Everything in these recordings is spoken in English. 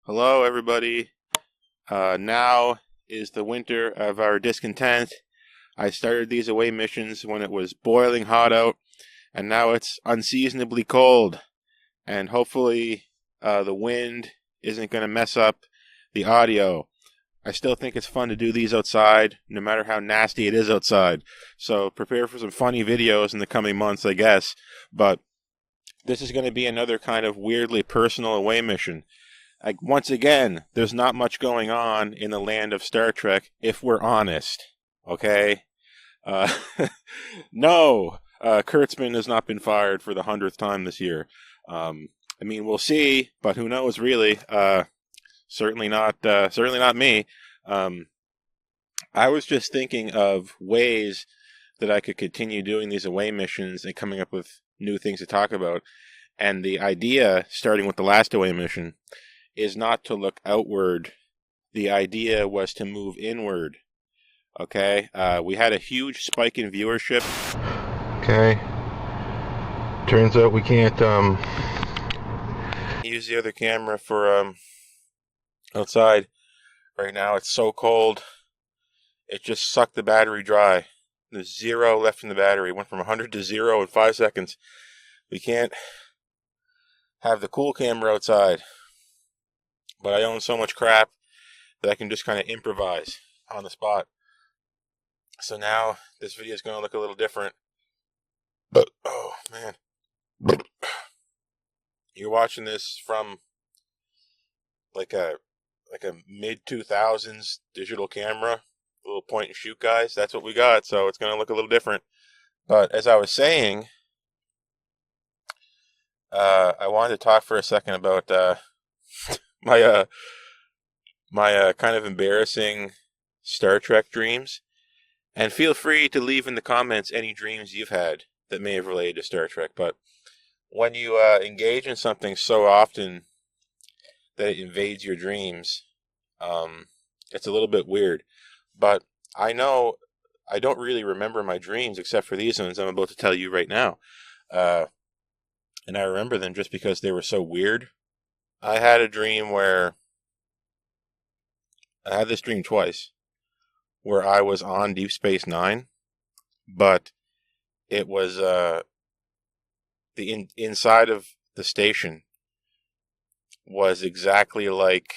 Hello, everybody. Now is the winter of our discontent. I started these away missions when it was boiling hot out, and now it's unseasonably cold. And hopefully, the wind isn't going to mess up the audio. I still think it's fun to do these outside, no matter how nasty it is outside. So prepare for some funny videos in the coming months, I guess. But this is going to be another kind of weirdly personal away mission. Once again, there's not much going on in the land of Star Trek, if we're honest. Okay? Uh, no, Kurtzman has not been fired for the 100th time this year. We'll see, but who knows, really? Certainly not me. I was just thinking of ways that I could continue doing these away missions and coming up with new things to talk about. And the idea, starting with the last away mission, is not to look outward. The idea was to move inward. Okay? We had a huge spike in viewership. Okay. Turns out we can't use the other camera for outside. Right now it's so cold. It just sucked the battery dry. There's 0 left in the battery. It went from 100 to 0 in 5 seconds. We can't have the cool camera outside. But I own so much crap that I can just kind of improvise on the spot. So now this video is going to look a little different. But, oh, man. You're watching this from like a mid-2000s digital camera. Little point and shoot, guys. That's what we got. So it's going to look a little different. But as I was saying, I wanted to talk for a second about my kind of embarrassing Star Trek dreams, and feel free to leave in the comments any dreams you've had that may have related to Star Trek. But when you engage in something so often that it invades your dreams, it's a little bit weird. But I know I don't really remember my dreams except for these ones I'm about to tell you right now, and I remember them just because they were so weird. I had a dream where I had this dream twice where I was on Deep Space Nine, but it was the inside of the station was exactly like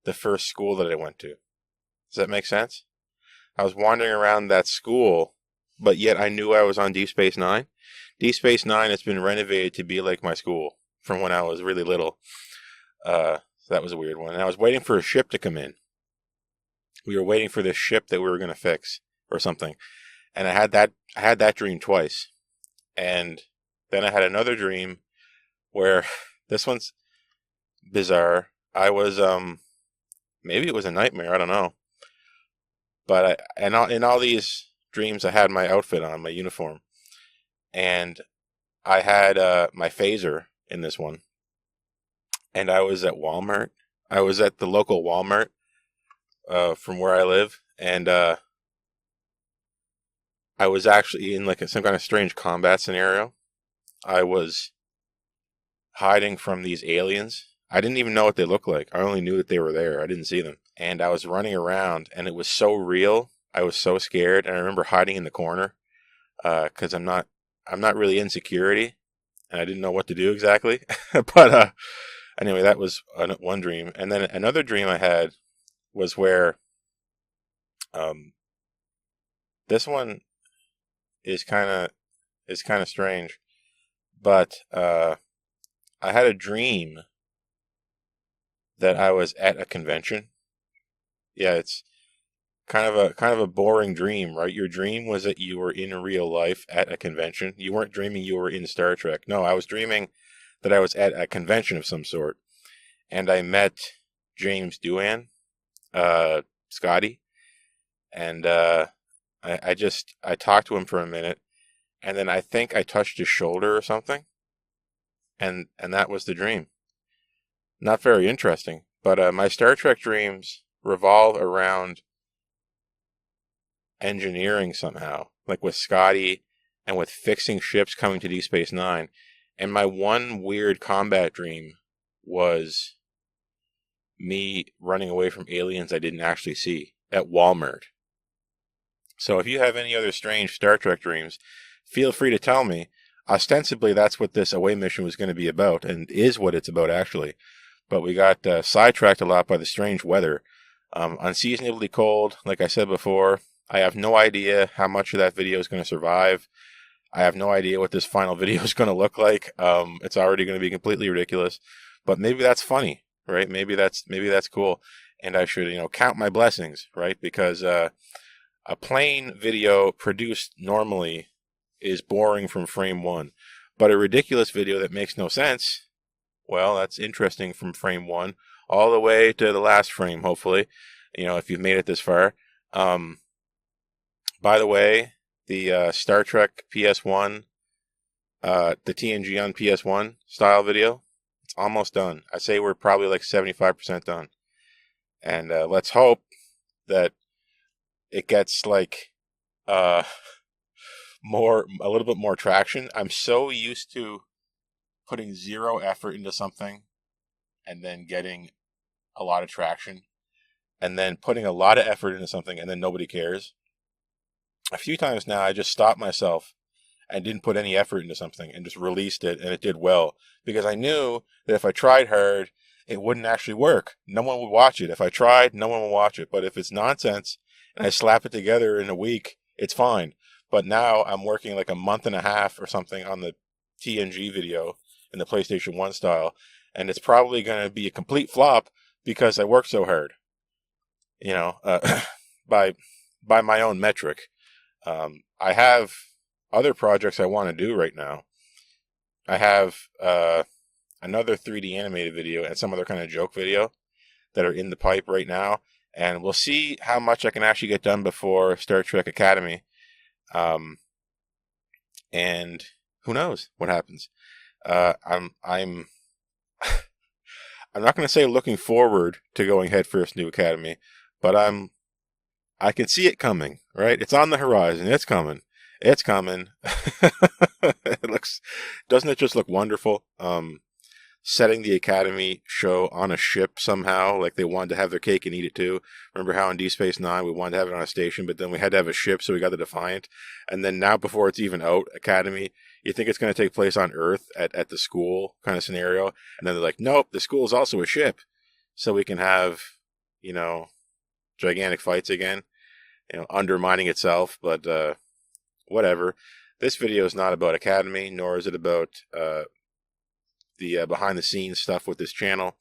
the first school that I went to. Does that make sense? I was wandering around that school, but yet I knew I was on Deep Space Nine. Deep Space Nine has been renovated to be like my school from when I was really little. So that was a weird one. And I was waiting for a ship to come in. We were waiting for this ship that we were going to fix or something. And I had that dream twice. And then I had another dream where this one's bizarre. I was maybe it was a nightmare, I don't know. But in all these dreams I had my outfit on, my uniform. And I had my phaser in this one. And I was at Walmart. I was at the local Walmart from where I live. And I was actually in like some kind of strange combat scenario. I was hiding from these aliens. I didn't even know what they looked like. I only knew that they were there. I didn't see them. And I was running around, and it was so real. I was so scared. And I remember hiding in the corner because I'm not really in security. And I didn't know what to do exactly. But anyway, that was one dream. And then another dream I had was where this one is kind of strange. But I had a dream that I was at a convention. Yeah, it's kind of a boring dream, right? Your dream was that you were in real life at a convention. You weren't dreaming you were in Star Trek. No, I was dreaming that I was at a convention of some sort. And I met James Doohan, Scotty, and I talked to him for a minute, and then I think I touched his shoulder or something, and that was the dream. Not very interesting, but my Star Trek dreams revolve around engineering somehow, like with Scotty and with fixing ships coming to Deep Space Nine. And my one weird combat dream was me running away from aliens I didn't actually see at Walmart. So if you have any other strange Star Trek dreams, feel free to tell me. Ostensibly, that's what this away mission was going to be about, and is what it's about, actually. But we got sidetracked a lot by the strange weather. Unseasonably cold, like I said before. I have no idea how much of that video is going to survive. I have no idea what this final video is going to look like. It's already going to be completely ridiculous. But maybe that's funny, right? Maybe that's cool. And I should, count my blessings, right? Because a plain video produced normally is boring from frame one. But a ridiculous video that makes no sense, well, that's interesting from frame one all the way to the last frame, hopefully, if you've made it this far. By the way, the Star Trek PS1, the TNG on PS1 style video, it's almost done. I say we're probably like 75% done. And let's hope that it gets like a little bit more traction. I'm so used to putting zero effort into something and then getting a lot of traction, and then putting a lot of effort into something and then nobody cares. A few times now I just stopped myself and didn't put any effort into something and just released it, and it did well, because I knew that if I tried hard, it wouldn't actually work. No one would watch it. If I tried, no one would watch it. But if it's nonsense and I slap it together in a week, it's fine. But now I'm working like a month and a half or something on the TNG video in the PlayStation 1 style, and it's probably going to be a complete flop because I worked so hard, by my own metric. I have other projects I want to do right now. I have another 3D animated video and some other kind of joke video that are in the pipe right now, and we'll see how much I can actually get done before Star Trek Academy. And who knows what happens. I'm I'm not going to say looking forward to going headfirst into Academy, but I can see it coming, right? It's on the horizon. It's coming. It's coming. Doesn't it just look wonderful? Setting the Academy show on a ship somehow, like they wanted to have their cake and eat it too. Remember how in Deep Space Nine we wanted to have it on a station, but then we had to have a ship, so we got the Defiant. And then now, before it's even out, Academy, you think it's going to take place on Earth at the school kind of scenario, and then they're like, nope, the school is also a ship, so we can have, gigantic fights again, undermining itself. But whatever. This video is not about Academy, nor is it about the behind-the-scenes stuff with this channel.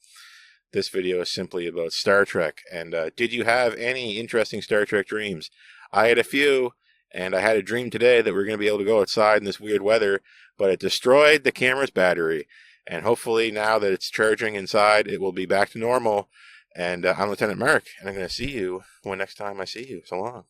This video is simply about Star Trek. And did you have any interesting Star Trek dreams? I had a few, and I had a dream today that we are going to be able to go outside in this weird weather, but it destroyed the camera's battery. And hopefully now that it's charging inside, it will be back to normal. And I'm Lieutenant Mark, and I'm going to see you when next time I see you. So long.